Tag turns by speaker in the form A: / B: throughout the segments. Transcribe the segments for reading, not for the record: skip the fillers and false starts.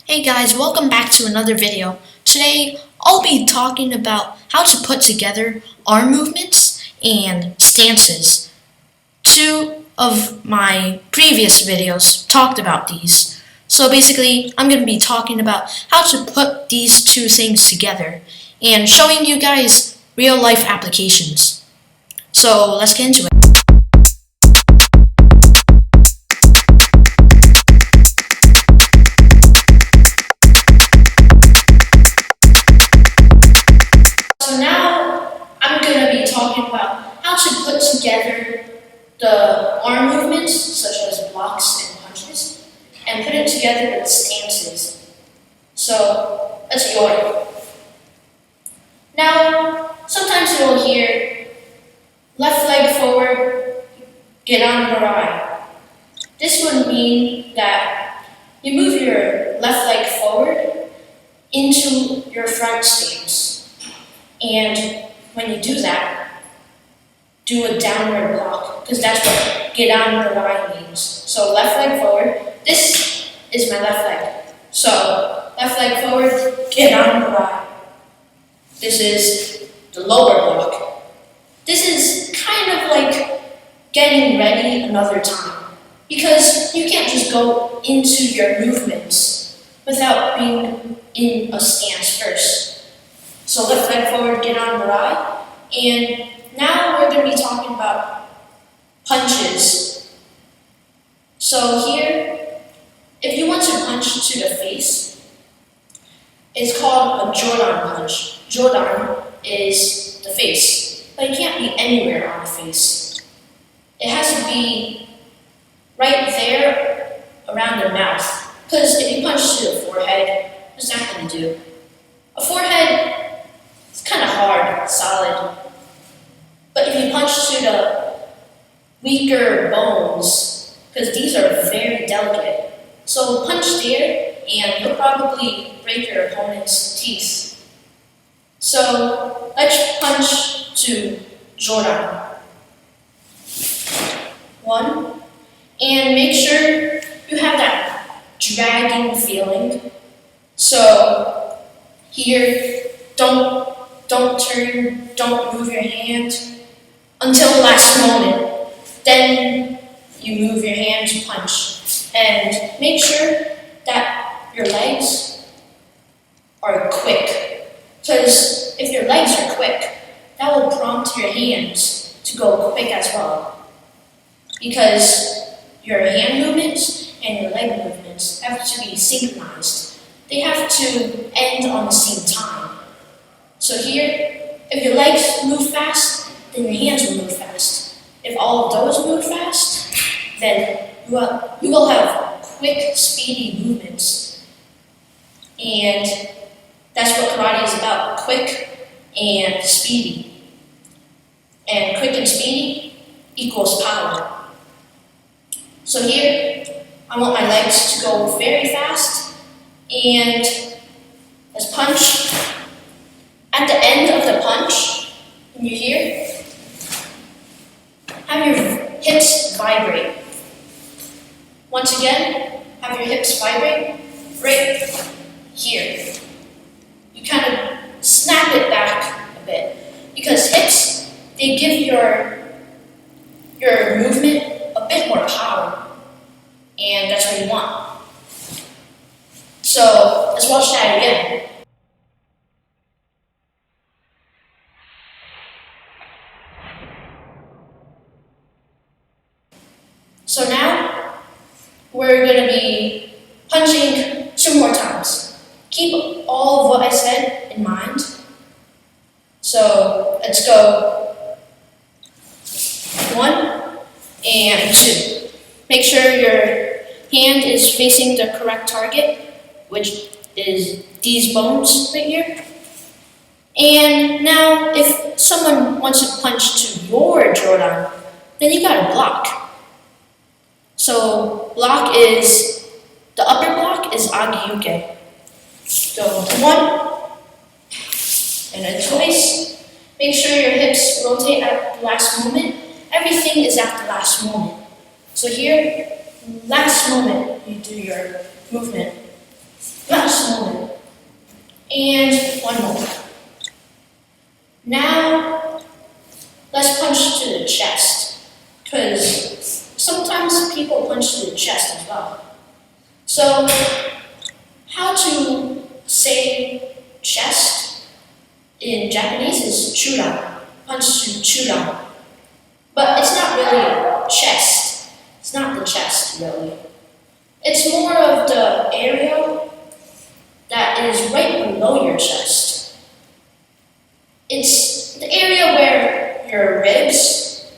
A: Hey guys, welcome back to another video. Today, I'll be talking about how to put together arm movements and stances. Two of my previous videos talked about these. So basically, I'm going to be talking about how to put these two things together and showing you guys real life applications. So let's get into it. So now I'm going to be talking about how to put together the arm movements, such as blocks and punches, and put it together with stances. So let's go order. Now, sometimes you'll hear left leg forward, get on the right. This would mean that you move your left leg forward into your front stance. And when you do that, do a downward block, because that's what get on the line means. So left leg forward, this is my left leg. So left leg forward, get on the line. This is the lower block. This is kind of like getting ready another time, because you can't just go into your movements without being in a stance first. So left leg forward, get on the right. And now we're going to be talking about punches. So here, if you want to punch to the face, it's called a Jordan punch. Jordan is the face, but it can't be anywhere on the face. It has to be right there around the mouth. Because if you punch to the forehead, what's that going to do? A forehead, it's kind of hard, solid. But if you punch to the weaker bones, because these are very delicate, so punch there and you'll probably break your opponent's teeth. So let's punch to Jordan. 1, and make sure you have that dragging feeling. So here, don't turn, don't move your hand until the last moment. Then you move your hand to punch. And make sure that your legs are quick. Because if your legs are quick, that will prompt your hands to go quick as well. Because your hand movements and your leg movements have to be synchronized. They have to end on the same time. So here, if your legs move fast, then your hands will move fast. If all of those move fast, then you will have quick, speedy movements. And that's what karate is about, quick and speedy. And quick and speedy equals power. So here, I want my legs to go very fast, and let's punch. At the end of the punch, when you hear, have your hips vibrate. Once again, have your hips vibrate right here. You kind of snap it back a bit, because hips, they give your movement a bit more power, and that's what you want. So let's watch that again. So now, we're going to be punching 2 more times. Keep all of what I said in mind. So let's go 1 and 2. Make sure your hand is facing the correct target, which is these bones right here. And now, if someone wants to punch to your Jordan, then you got to block. So block is, the upper block is agi-uke. So 1, and then twice. Make sure your hips rotate at the last moment. Everything is at the last moment. So here, last moment you do your movement. 1, one more. Now, let's punch to the chest, because sometimes people punch to the chest as well. So, how to say chest in Japanese is churan, punch to churan. But it's not really chest. It's not the chest, really. It's more of the area that is right below your chest. It's the area where your ribs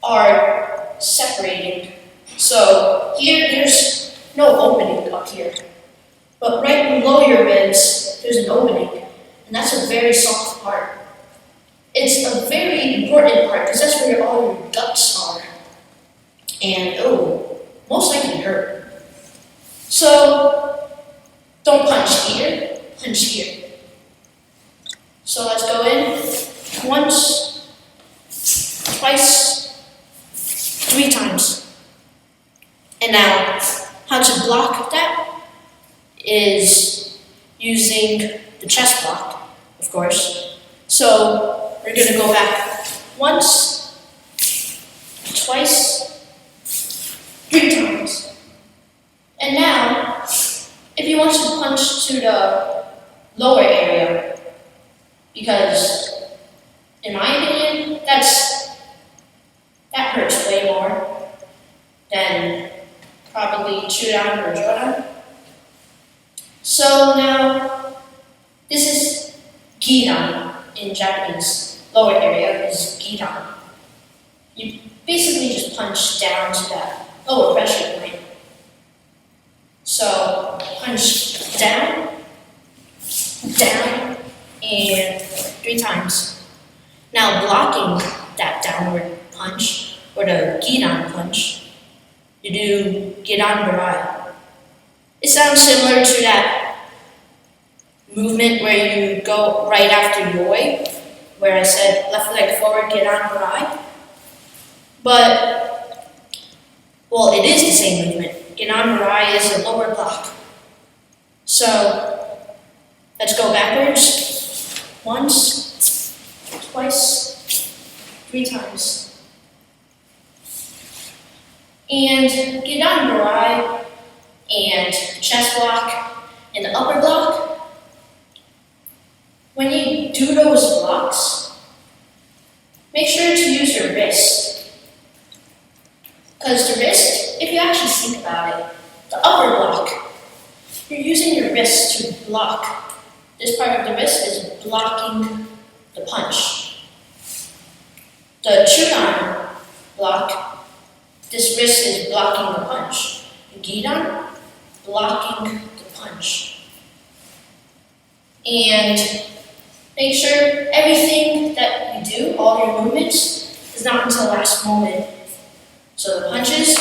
A: are separating. So there's no opening up here. But right below your ribs, there's an opening. And that's a very soft part. It's a very important part because that's where all your guts are. And most likely hurt. So don't punch here, punch here. So let's go in once, twice, 3 times. And now, how to block that is using the chest block, of course. So we're going to go back once, twice, 3 times. And now, if you want to punch to the lower area, because in my opinion, that hurts way more than probably churan or joran. So now, this is giran in Japanese. Lower area is giran. You basically just punch down to that lower pressure point. So punch down, down, and 3 times. Now blocking that downward punch, or the giran punch, you do giran barai. It sounds similar to that movement where you go right after yoi, where I said left leg forward, giran barai. But, well, it is the same movement. Giran barai is a lower block. So, let's go backwards. Once, twice, 3 times. And giran barai and chest block and the upper block, when you do those blocks, make sure to use your wrist. Because the wrist, if you actually think about it, the upper block, you're using your wrist to block. This part of the wrist is blocking the punch. The churan block, this wrist is blocking the punch. The giran, blocking the punch. And make sure everything that you do, all your movements, is not until the last moment. So the punches,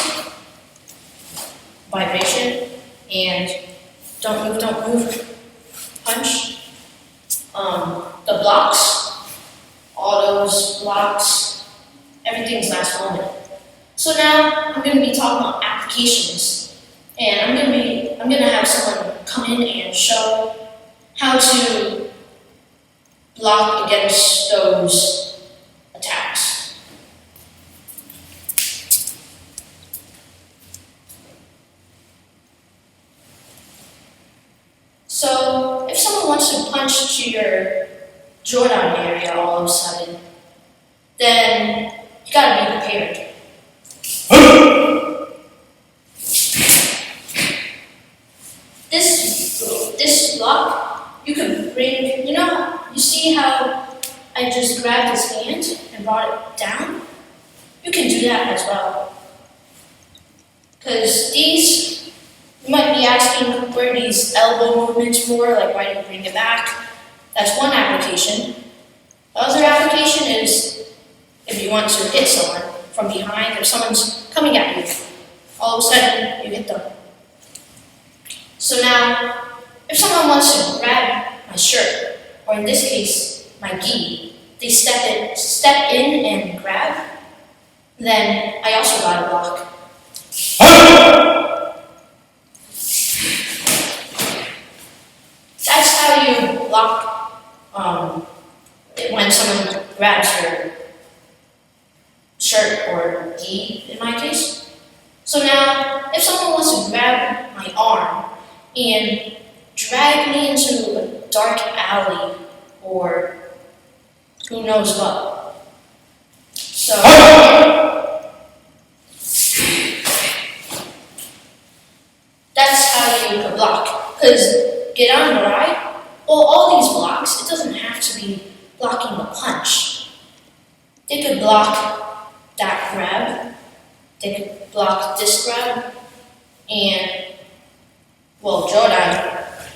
A: vibration, and don't move, punch. The blocks, all those blocks, everything's last moment. So now I'm going to be talking about applications, and I'm going to have someone come in and show how to block against those attacks. So, if someone wants to punch to your joran area all of a sudden, then you gotta be prepared. This block, you can bring, you see how I just grabbed his hand and brought it down? You can do that as well. Because these, you might be asking where these elbow movements for, like why do you bring it back? That's one application. The other application is if you want to hit someone from behind, if someone's coming at you, all of a sudden you hit them. So now, if someone wants to grab my shirt, or in this case, my gi, they step in and grab, then I also got a block. That's how you block my arm and drag me into a dark alley or who knows what. So that's how you could block. Because get on Barai, well, all these blocks, it doesn't have to be blocking the punch. They could block that grab, they could block this grab, and, well, Jodan,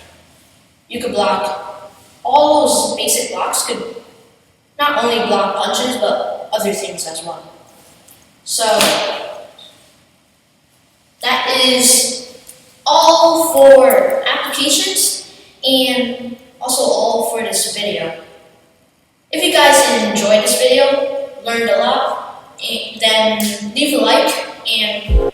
A: you could block all those basic blocks, could not only block punches, but other things as well. So, that is all for applications and also all for this video. If you guys enjoyed this video, learned a lot, then leave a like and